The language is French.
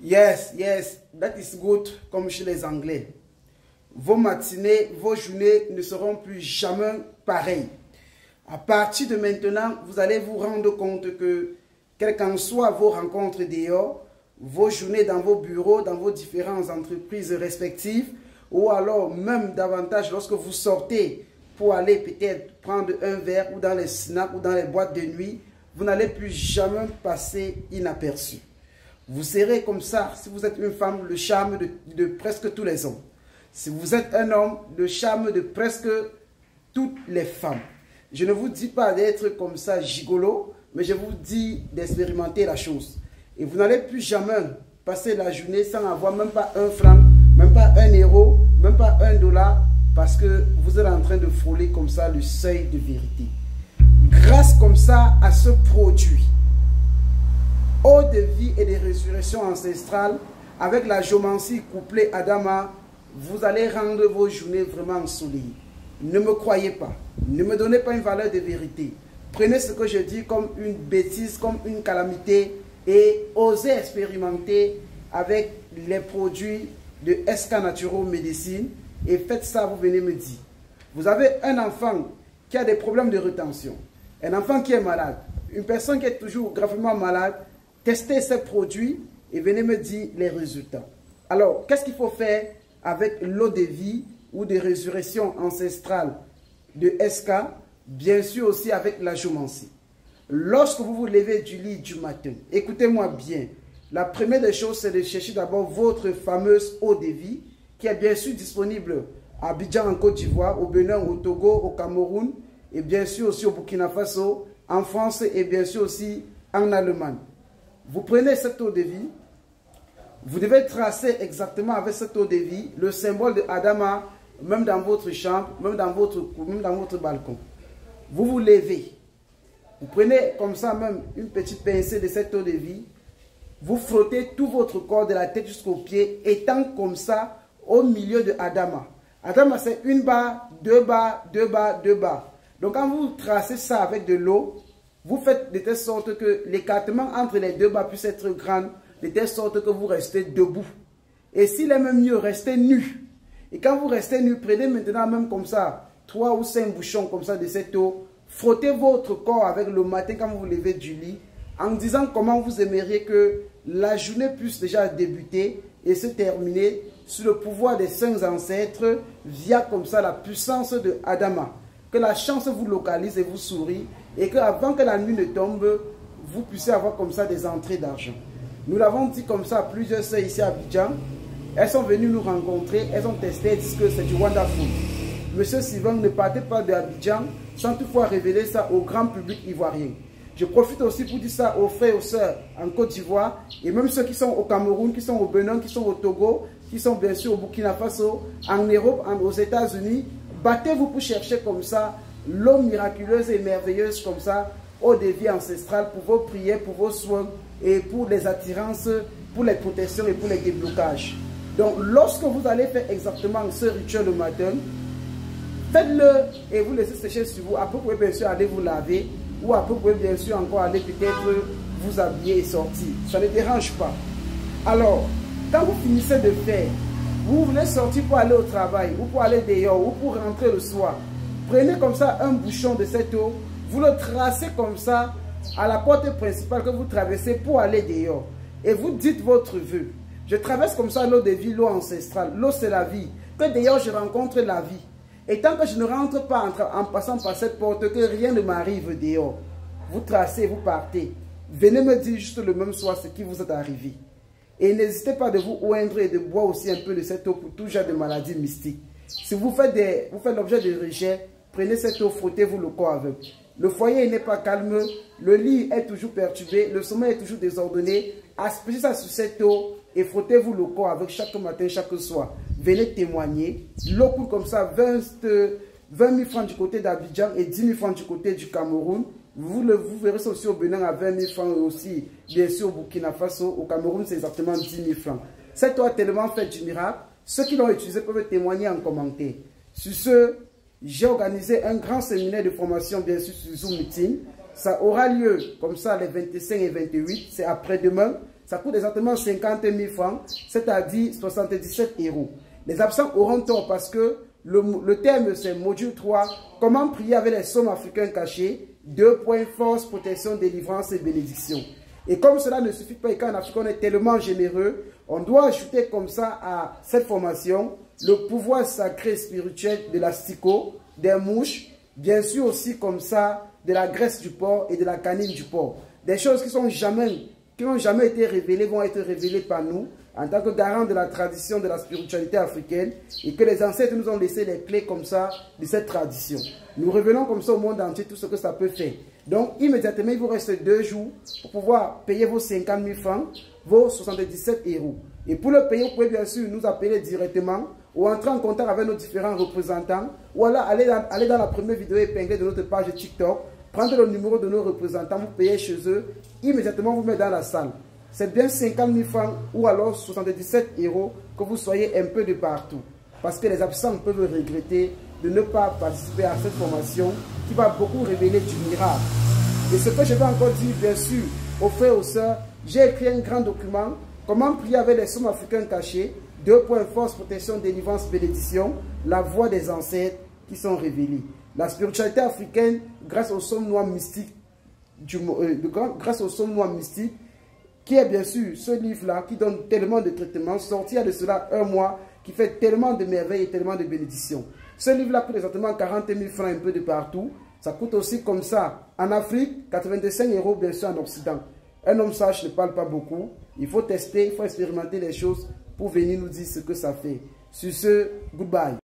Yes, yes, that is good, comme chez les Anglais. Vos matinées, vos journées ne seront plus jamais pareilles. À partir de maintenant, vous allez vous rendre compte que, quelles qu'en soient vos rencontres dehors, vos journées dans vos bureaux, dans vos différentes entreprises respectives, ou alors même davantage lorsque vous sortez pour aller peut-être prendre un verre ou dans les snacks ou dans les boîtes de nuit, vous n'allez plus jamais passer inaperçu. Vous serez comme ça, si vous êtes une femme, le charme de presque tous les hommes. Si vous êtes un homme, le charme de presque toutes les femmes. Je ne vous dis pas d'être comme ça gigolo, mais je vous dis d'expérimenter la chose. Et vous n'allez plus jamais passer la journée sans avoir même pas un franc, même pas un euro, même pas $1, parce que vous êtes en train de frôler comme ça le seuil de vérité. Grâce comme ça à ce produit, eau de vie et de résurrection ancestrale, avec la géomancie couplée Adama, vous allez rendre vos journées vraiment ensoleillées. Ne me croyez pas. Ne me donnez pas une valeur de vérité. Prenez ce que je dis comme une bêtise, comme une calamité et osez expérimenter avec les produits de SK Naturo Médecine et faites ça, vous venez me dire. Vous avez un enfant qui a des problèmes de rétention, un enfant qui est malade, une personne qui est toujours gravement malade, testez ces produits et venez me dire les résultats. Alors, qu'est-ce qu'il faut faire avec l'eau de vie ou de résurrection ancestrale de SK, bien sûr aussi avec la géomancie. Lorsque vous vous levez du lit du matin, écoutez-moi bien, la première des choses, c'est de chercher d'abord votre fameuse eau de vie, qui est bien sûr disponible à Abidjan en Côte d'Ivoire, au Bénin, au Togo, au Cameroun, et bien sûr aussi au Burkina Faso, en France et bien sûr aussi en Allemagne. Vous prenez cette eau de vie, vous devez tracer exactement avec cette eau de vie le symbole de Adama, même dans votre chambre, même dans votre balcon. Vous vous levez, vous prenez comme ça même une petite pincée de cette eau de vie, vous frottez tout votre corps de la tête jusqu'aux pieds, étant comme ça au milieu de Adama. Adama c'est une barre, deux barres, deux barres, deux barres. Donc quand vous tracez ça avec de l'eau, vous faites de telle sorte que l'écartement entre les deux barres puisse être grand, de telle sorte que vous restez debout. Et s'il est même mieux, restez nu. Et quand vous restez nu, prenez maintenant même comme ça, 3 ou 5 bouchons comme ça de cette eau, frottez votre corps avec le matin quand vous vous levez du lit, en disant comment vous aimeriez que la journée puisse déjà débuter et se terminer sous le pouvoir des saints ancêtres via comme ça la puissance de Adama. Que la chance vous localise et vous sourit et qu'avant que la nuit ne tombe, vous puissiez avoir comme ça des entrées d'argent. Nous l'avons dit comme ça à plusieurs sœurs ici à Abidjan. Elles sont venues nous rencontrer, elles ont testé, elles disent que c'est du wonderful. Monsieur Sylvain, ne partez pas de Abidjan sans toutefois révéler ça au grand public ivoirien. Je profite aussi pour dire ça aux frères et aux sœurs en Côte d'Ivoire et même ceux qui sont au Cameroun, qui sont au Bénin, qui sont au Togo, qui sont bien sûr au Burkina Faso, en Europe, aux États-Unis. Battez-vous pour chercher comme ça l'eau miraculeuse et merveilleuse comme ça, eau de vie ancestrale pour vos prières, pour vos soins et pour les attirances, pour les protections et pour les déblocages. Donc, lorsque vous allez faire exactement ce rituel le matin, faites-le et vous laissez sécher sur vous. Après, vous pouvez bien sûr aller vous laver ou après, vous pouvez bien sûr encore aller peut-être vous habiller et sortir. Ça ne dérange pas. Alors, quand vous finissez de faire, vous voulez sortir pour aller au travail ou pour aller dehors ou pour rentrer le soir. Prenez comme ça un bouchon de cette eau, vous le tracez comme ça à la porte principale que vous traversez pour aller dehors. Et vous dites votre vœu. Je traverse comme ça l'eau de vie, l'eau ancestrale. L'eau, c'est la vie. Que d'ailleurs, je rencontre la vie. Et tant que je ne rentre pas en passant par cette porte, que rien ne m'arrive dehors. Vous tracez, vous partez. Venez me dire juste le même soir ce qui vous est arrivé. Et n'hésitez pas de vous oindre et de boire aussi un peu de cette eau pour tout genre de maladies mystiques. Si vous faites l'objet de rejet, prenez cette eau, frottez-vous le corps avec. Le foyer n'est pas calme, le lit est toujours perturbé, le sommeil est toujours désordonné. Aspergez ça sur cette eau et frottez-vous le corps avec chaque matin, chaque soir. Venez témoigner. L'eau coûte comme ça 20 000 francs du côté d'Abidjan et 10 000 francs du côté du Cameroun. Vous verrez ça aussi au Bénin à 20 000 francs et aussi, bien sûr, au Burkina Faso. Au Cameroun, c'est exactement 10 000 francs. Cette eau a tellement fait du miracle. Ceux qui l'ont utilisé peuvent témoigner en commentaire. Sur ce, j'ai organisé un grand séminaire de formation, bien sûr, sur Zoom Meeting. Ça aura lieu comme ça les 25 et 28, c'est après-demain. ça coûte exactement 50 000 francs, c'est-à-dire 77 €. Les absents auront tort parce que le thème c'est module 3, comment prier avec les sommes africains cachés, 2 points, force, protection, délivrance et bénédiction. Et comme cela ne suffit pas et qu'en Afrique on est tellement généreux, on doit ajouter comme ça à cette formation le pouvoir sacré spirituel de l'asticot, des mouches, bien sûr aussi comme ça de la graisse du porc et de la canine du porc. Des choses qui n'ont jamais été révélées vont être révélées par nous en tant que garant de la tradition de la spiritualité africaine et que les ancêtres nous ont laissé les clés comme ça de cette tradition. Nous révélons comme ça au monde entier tout ce que ça peut faire. Donc immédiatement il vous reste 2 jours pour pouvoir payer vos 50 000 francs, vos 77 €. Et pour le payer, vous pouvez bien sûr nous appeler directement ou entrer en contact avec nos différents représentants ou alors aller dans la première vidéo épinglée de notre page TikTok, prendre le numéro de nos représentants, vous payez chez eux, immédiatement vous mettez dans la salle. C'est bien 50 000 francs ou alors 77 € que vous soyez un peu de partout. Parce que les absents peuvent regretter de ne pas participer à cette formation qui va beaucoup révéler du miracle. Et ce que je vais encore dire, bien sûr, aux frères et aux sœurs, j'ai écrit un grand document, comment prier avec les sommes africains cachés, 2 points, force, protection, délivrance, bénédiction, la voix des ancêtres qui sont révélés. La spiritualité africaine, grâce aux sommes noires mystiques, qui est bien sûr ce livre-là qui donne tellement de traitements, sorti il y a de cela 1 mois, qui fait tellement de merveilles et tellement de bénédictions. Ce livre-là coûte exactement 40 000 francs un peu de partout. Ça coûte aussi comme ça en Afrique, 85 € bien sûr en Occident. Un homme sage ne parle pas beaucoup. Il faut tester, il faut expérimenter les choses pour venir nous dire ce que ça fait. Sur ce, goodbye.